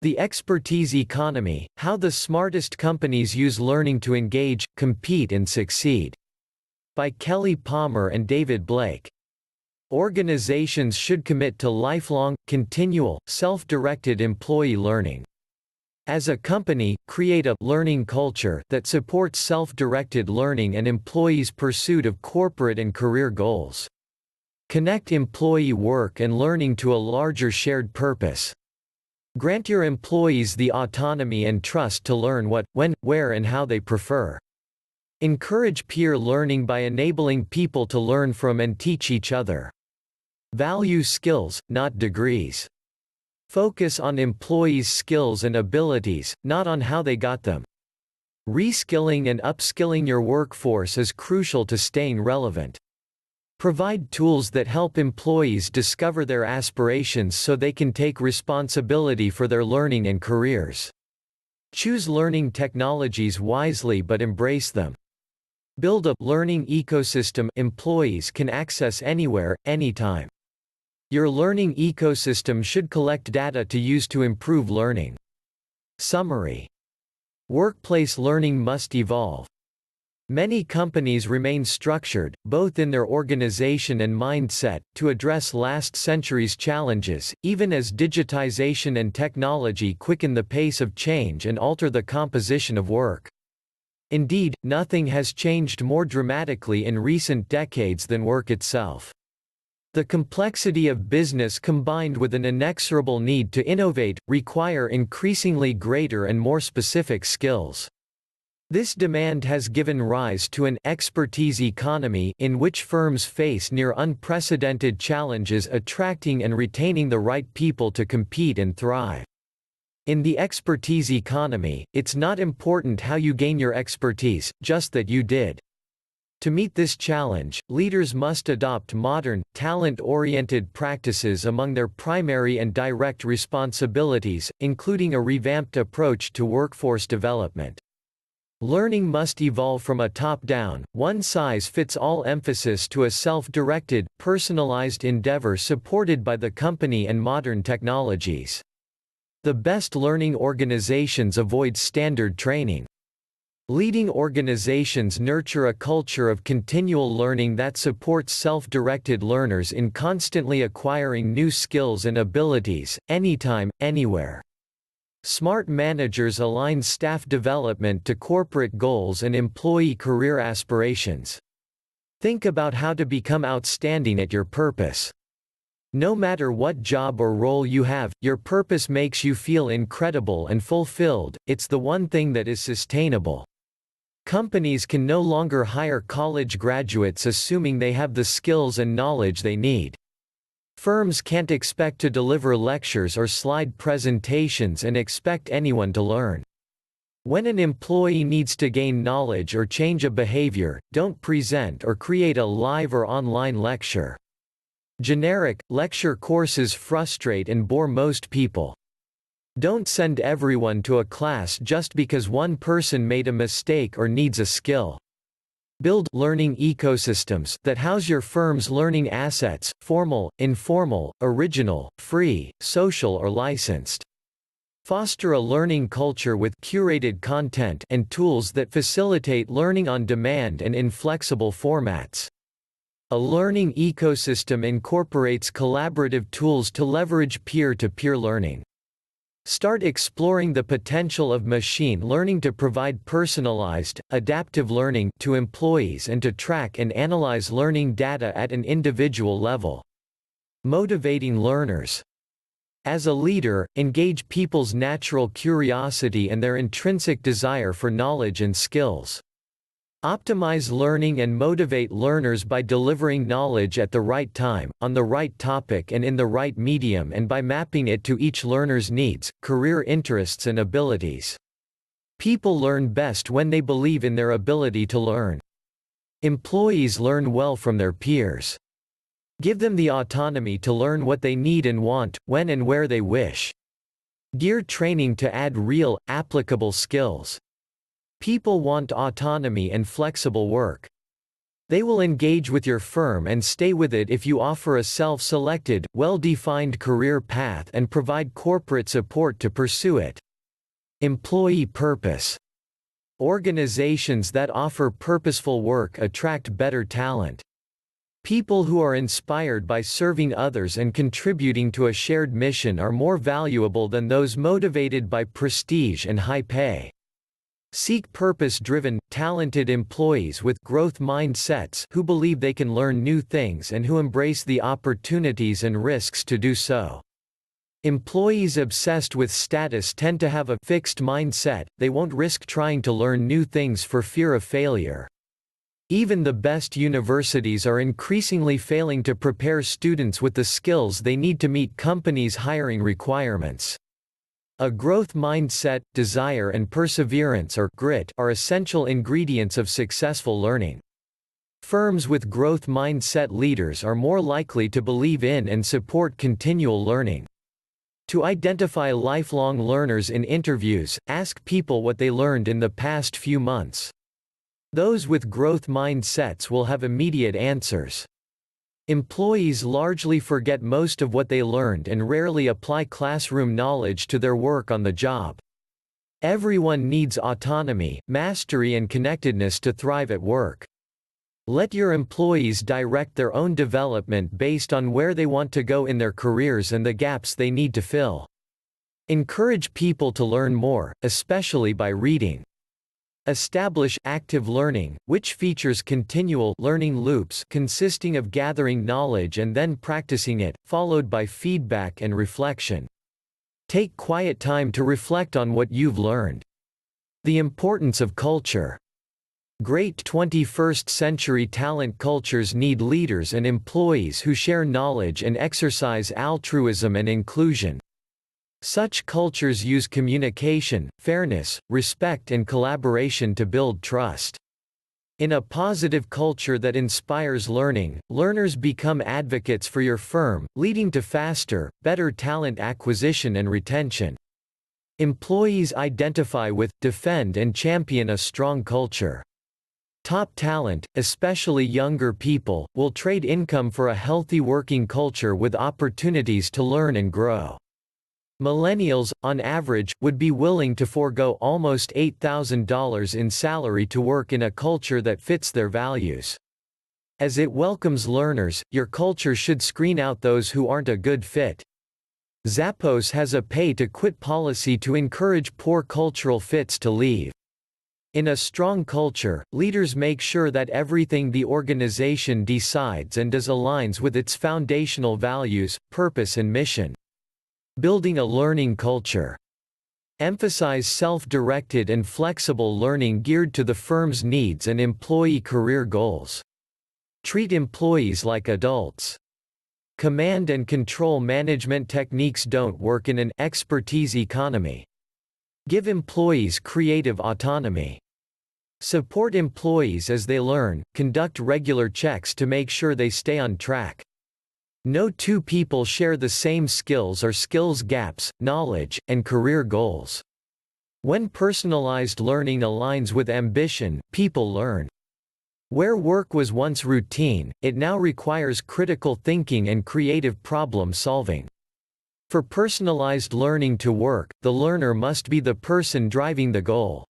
The Expertise Economy: How the Smartest Companies Use Learning to Engage, Compete and Succeed. By Kelly Palmer and David Blake. Organizations should commit to lifelong, continual, self-directed employee learning. As a company, create a learning culture that supports self-directed learning and employees' pursuit of corporate and career goals. Connect employee work and learning to a larger shared purpose. Grant your employees the autonomy and trust to learn what, when, where and how they prefer. Encourage peer learning by enabling people to learn from and teach each other. Value skills, not degrees. Focus on employees' skills and abilities, not on how they got them. Reskilling and upskilling your workforce is crucial to staying relevant. Provide tools that help employees discover their aspirations so they can take responsibility for their learning and careers. Choose learning technologies wisely but embrace them. Build a learning ecosystem employees can access anywhere, anytime. Your learning ecosystem should collect data to use to improve learning. Summary. Workplace learning must evolve. Many companies remain structured, both in their organization and mindset, to address last century's challenges, even as digitization and technology quicken the pace of change and alter the composition of work. Indeed, nothing has changed more dramatically in recent decades than work itself. The complexity of business combined with an inexorable need to innovate, require increasingly greater and more specific skills. This demand has given rise to an expertise economy in which firms face near unprecedented challenges attracting and retaining the right people to compete and thrive. In the expertise economy, it's not important how you gain your expertise, just that you did. To meet this challenge, leaders must adopt modern, talent-oriented practices among their primary and direct responsibilities, including a revamped approach to workforce development. Learning must evolve from a top-down, one-size-fits-all emphasis to a self-directed, personalized endeavor supported by the company and modern technologies. The best learning organizations avoid standard training. Leading organizations nurture a culture of continual learning that supports self-directed learners in constantly acquiring new skills and abilities, anytime, anywhere. Smart managers align staff development to corporate goals and employee career aspirations. Think about how to become outstanding at your purpose. No matter what job or role you have, your purpose makes you feel incredible and fulfilled. It's the one thing that is sustainable. Companies can no longer hire college graduates assuming they have the skills and knowledge they need. Firms can't expect to deliver lectures or slide presentations and expect anyone to learn. When an employee needs to gain knowledge or change a behavior, don't present or create a live or online lecture. Generic, lecture courses frustrate and bore most people. Don't send everyone to a class just because one person made a mistake or needs a skill. Build learning ecosystems that house your firm's learning assets, formal, informal, original, free, social or licensed. Foster a learning culture with curated content and tools that facilitate learning on demand and in flexible formats. A learning ecosystem incorporates collaborative tools to leverage peer-to-peer learning. Start exploring the potential of machine learning to provide personalized, adaptive learning to employees and to track and analyze learning data at an individual level. Motivating learners. As a leader, engage people's natural curiosity and their intrinsic desire for knowledge and skills. Optimize learning and motivate learners by delivering knowledge at the right time, on the right topic and in the right medium, and by mapping it to each learner's needs, career interests and abilities. People learn best when they believe in their ability to learn. Employees learn well from their peers. Give them the autonomy to learn what they need and want, when and where they wish. Gear training to add real, applicable skills. People want autonomy and flexible work. They will engage with your firm and stay with it if you offer a self-selected, well-defined career path and provide corporate support to pursue it. Employee purpose. Organizations that offer purposeful work attract better talent. People who are inspired by serving others and contributing to a shared mission are more valuable than those motivated by prestige and high pay. Seek purpose-driven, talented employees with growth mindsets who believe they can learn new things and who embrace the opportunities and risks to do so. Employees obsessed with status tend to have a fixed mindset. They won't risk trying to learn new things for fear of failure. Even the best universities are increasingly failing to prepare students with the skills they need to meet companies' hiring requirements. A growth mindset, desire and perseverance or grit are essential ingredients of successful learning. Firms with growth mindset leaders are more likely to believe in and support continual learning. To identify lifelong learners in interviews, ask people what they learned in the past few months. Those with growth mindsets will have immediate answers. Employees largely forget most of what they learned and rarely apply classroom knowledge to their work on the job. Everyone needs autonomy, mastery and connectedness to thrive at work. Let your employees direct their own development based on where they want to go in their careers and the gaps they need to fill. Encourage people to learn more, especially by reading. Establish active learning, which features continual learning loops consisting of gathering knowledge and then practicing it, followed by feedback and reflection. Take quiet time to reflect on what you've learned. The importance of culture. Great 21st-century talent cultures need leaders and employees who share knowledge and exercise altruism and inclusion. Such cultures use communication, fairness, respect and collaboration to build trust. In a positive culture that inspires learning, learners become advocates for your firm, leading to faster, better talent acquisition and retention. Employees identify with, defend and champion a strong culture. Top talent, especially younger people, will trade income for a healthy working culture with opportunities to learn and grow. Millennials, on average, would be willing to forego almost $8,000 in salary to work in a culture that fits their values. As it welcomes learners, your culture should screen out those who aren't a good fit. Zappos has a pay-to-quit policy to encourage poor cultural fits to leave. In a strong culture, leaders make sure that everything the organization decides and does aligns with its foundational values, purpose and mission. Building a learning culture. Emphasize self-directed and flexible learning geared to the firm's needs and employee career goals. Treat employees like adults. Command and control management techniques don't work in an expertise economy. Give employees creative autonomy. Support employees as they learn, conduct regular checks to make sure they stay on track. No two people share the same skills or skills gaps, knowledge, and career goals. When personalized learning aligns with ambition, people learn. Where work was once routine, it now requires critical thinking and creative problem solving. For personalized learning to work, the learner must be the person driving the goal.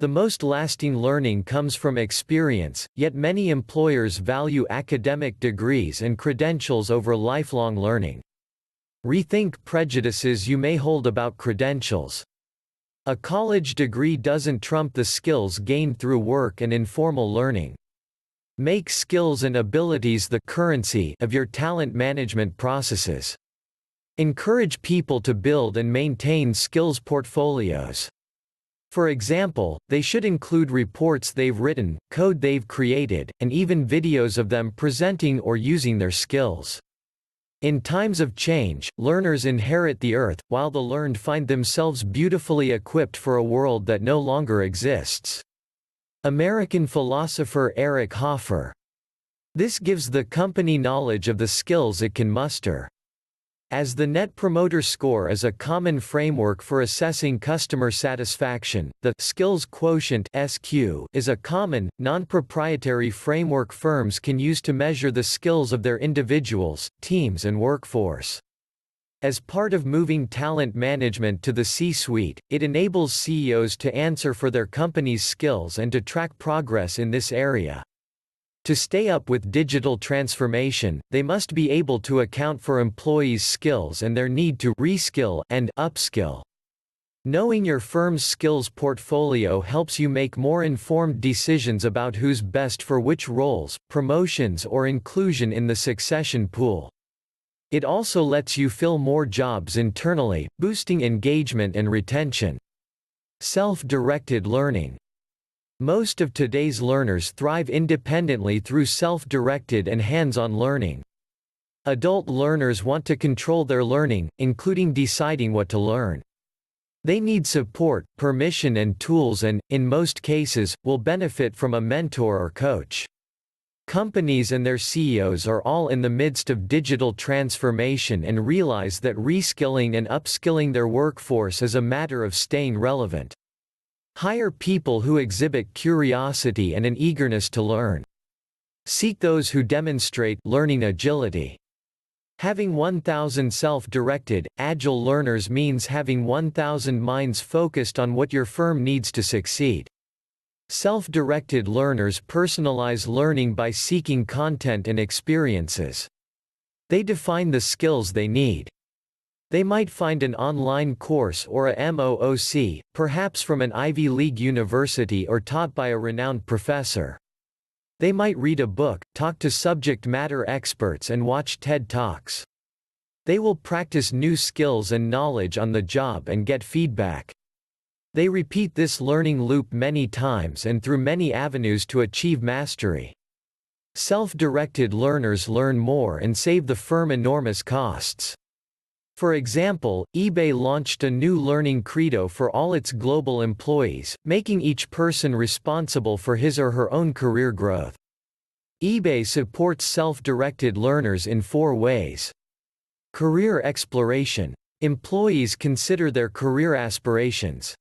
The most lasting learning comes from experience, yet many employers value academic degrees and credentials over lifelong learning. Rethink prejudices you may hold about credentials. A college degree doesn't trump the skills gained through work and informal learning. Make skills and abilities the currency of your talent management processes. Encourage people to build and maintain skills portfolios. For example, they should include reports they've written, code they've created, and even videos of them presenting or using their skills. In times of change, learners inherit the earth, while the learned find themselves beautifully equipped for a world that no longer exists. American philosopher Eric Hoffer. This gives the company knowledge of the skills it can muster. As the Net Promoter Score is a common framework for assessing customer satisfaction, the Skills Quotient (SQ) is a common, non-proprietary framework firms can use to measure the skills of their individuals, teams and workforce. As part of moving talent management to the C-suite, it enables CEOs to answer for their company's skills and to track progress in this area. To stay up with digital transformation, they must be able to account for employees' skills and their need to reskill and upskill. Knowing your firm's skills portfolio helps you make more informed decisions about who's best for which roles, promotions or inclusion in the succession pool. It also lets you fill more jobs internally, boosting engagement and retention. Self-directed learning. Most of today's learners thrive independently through self-directed and hands-on learning. Adult learners want to control their learning, including deciding what to learn. They need support, permission and tools and, in most cases, will benefit from a mentor or coach. Companies and their CEOs are all in the midst of digital transformation and realize that reskilling and upskilling their workforce is a matter of staying relevant. Hire people who exhibit curiosity and an eagerness to learn. Seek those who demonstrate learning agility. Having 1,000 self-directed, agile learners means having 1,000 minds focused on what your firm needs to succeed. Self-directed learners personalize learning by seeking content and experiences. They define the skills they need. They might find an online course or a MOOC, perhaps from an Ivy League university or taught by a renowned professor. They might read a book, talk to subject matter experts and watch TED Talks. They will practice new skills and knowledge on the job and get feedback. They repeat this learning loop many times and through many avenues to achieve mastery. Self-directed learners learn more and save the firm enormous costs. For example, eBay launched a new learning credo for all its global employees, making each person responsible for his or her own career growth. eBay supports self-directed learners in 4 ways. Career exploration. Employees consider their career aspirations.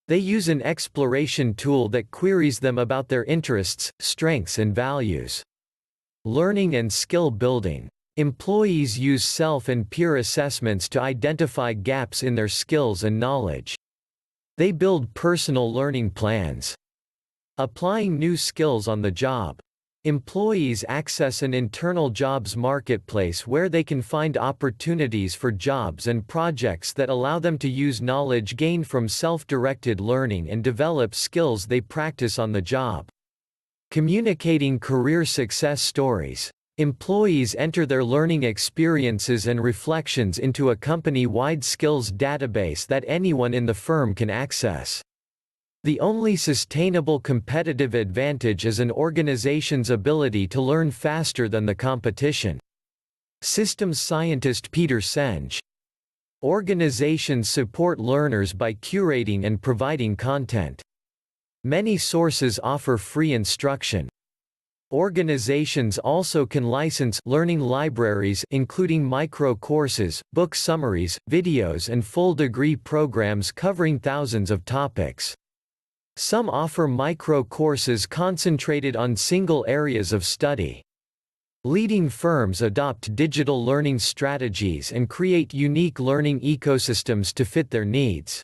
They use an exploration tool that queries them about their interests, strengths and values. Learning and skill building. Employees use self and peer assessments to identify gaps in their skills and knowledge. They build personal learning plans. Applying new skills on the job. Employees access an internal jobs marketplace where they can find opportunities for jobs and projects that allow them to use knowledge gained from self-directed learning and develop skills they practice on the job. Communicating career success stories. Employees enter their learning experiences and reflections into a company-wide skills database that anyone in the firm can access. The only sustainable competitive advantage is an organization's ability to learn faster than the competition. Systems scientist Peter Senge. Organizations support learners by curating and providing content. Many sources offer free instruction. Organizations also can license learning libraries including micro-courses, book summaries, videos and full degree programs covering thousands of topics. Some offer micro-courses concentrated on single areas of study. Leading firms adopt digital learning strategies and create unique learning ecosystems to fit their needs.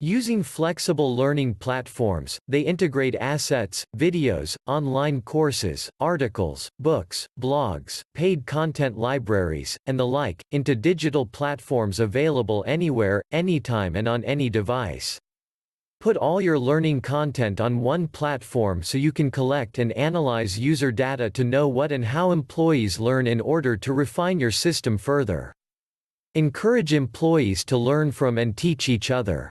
Using flexible learning platforms, they integrate assets, videos, online courses, articles, books, blogs, paid content libraries, and the like, into digital platforms available anywhere, anytime and on any device. Put all your learning content on one platform so you can collect and analyze user data to know what and how employees learn in order to refine your system further. Encourage employees to learn from and teach each other.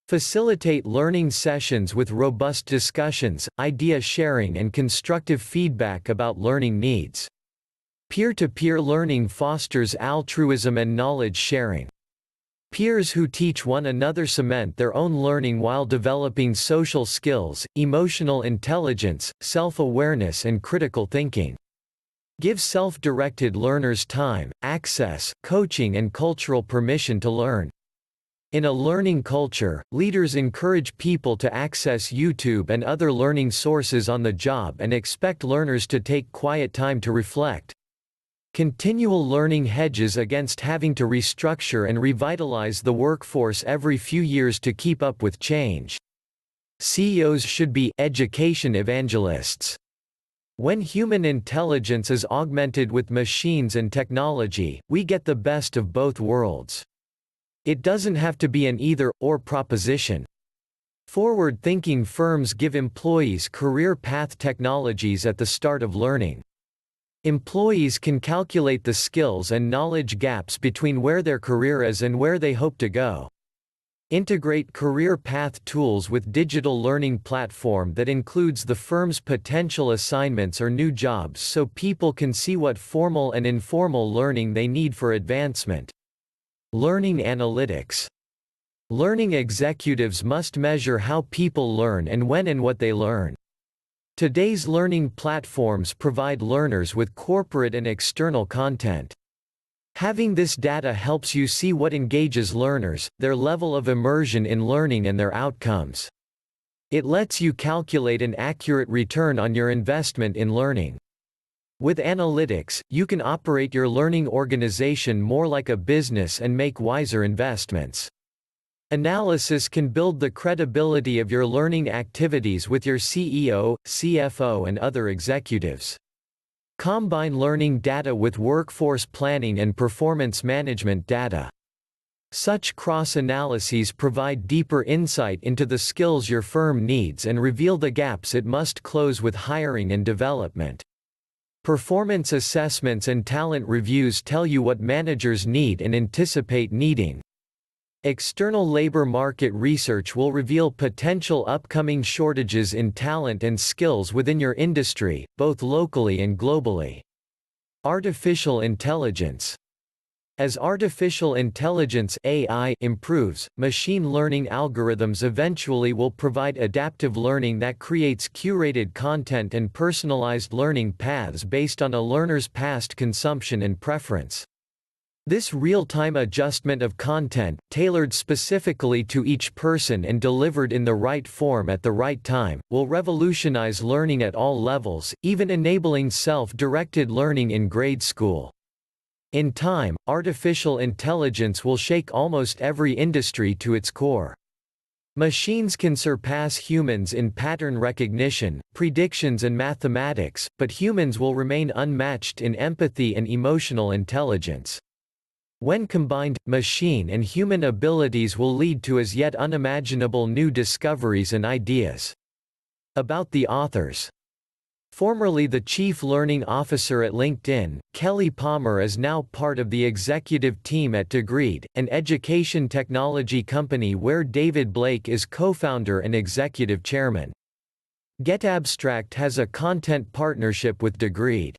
Facilitate learning sessions with robust discussions, idea sharing and constructive feedback about learning needs. Peer-to-peer learning fosters altruism and knowledge sharing. Peers who teach one another cement their own learning while developing social skills, emotional intelligence, self-awareness and critical thinking. Give self-directed learners time, access, coaching and cultural permission to learn. In a learning culture, leaders encourage people to access YouTube and other learning sources on the job and expect learners to take quiet time to reflect. Continual learning hedges against having to restructure and revitalize the workforce every few years to keep up with change. CEOs should be education evangelists. When human intelligence is augmented with machines and technology, we get the best of both worlds. It doesn't have to be an either-or proposition. Forward-thinking firms give employees career path technologies at the start of learning. Employees can calculate the skills and knowledge gaps between where their career is and where they hope to go. Integrate career path tools with digital learning platform that includes the firm's potential assignments or new jobs so people can see what formal and informal learning they need for advancement. Learning analytics. Learning executives must measure how people learn and when and what they learn. Today's learning platforms provide learners with corporate and external content. Having this data helps you see what engages learners, their level of immersion in learning and their outcomes. It lets you calculate an accurate return on your investment in learning. With analytics, you can operate your learning organization more like a business and make wiser investments. Analysis can build the credibility of your learning activities with your CEO, CFO and other executives. Combine learning data with workforce planning and performance management data. Such cross-analyses provide deeper insight into the skills your firm needs and reveal the gaps it must close with hiring and development. Performance assessments and talent reviews tell you what managers need and anticipate needing. External labor market research will reveal potential upcoming shortages in talent and skills within your industry, both locally and globally. Artificial intelligence. As artificial intelligence (AI) improves, machine learning algorithms eventually will provide adaptive learning that creates curated content and personalized learning paths based on a learner's past consumption and preference. This real-time adjustment of content, tailored specifically to each person and delivered in the right form at the right time, will revolutionize learning at all levels, even enabling self-directed learning in grade school. In time, artificial intelligence will shake almost every industry to its core. Machines can surpass humans in pattern recognition, predictions and mathematics, but humans will remain unmatched in empathy and emotional intelligence. When combined, machine and human abilities will lead to as yet unimaginable new discoveries and ideas. About the authors. Formerly the Chief Learning Officer at LinkedIn, Kelly Palmer is now part of the executive team at Degreed, an education technology company where David Blake is co-founder and executive chairman. GetAbstract has a content partnership with Degreed.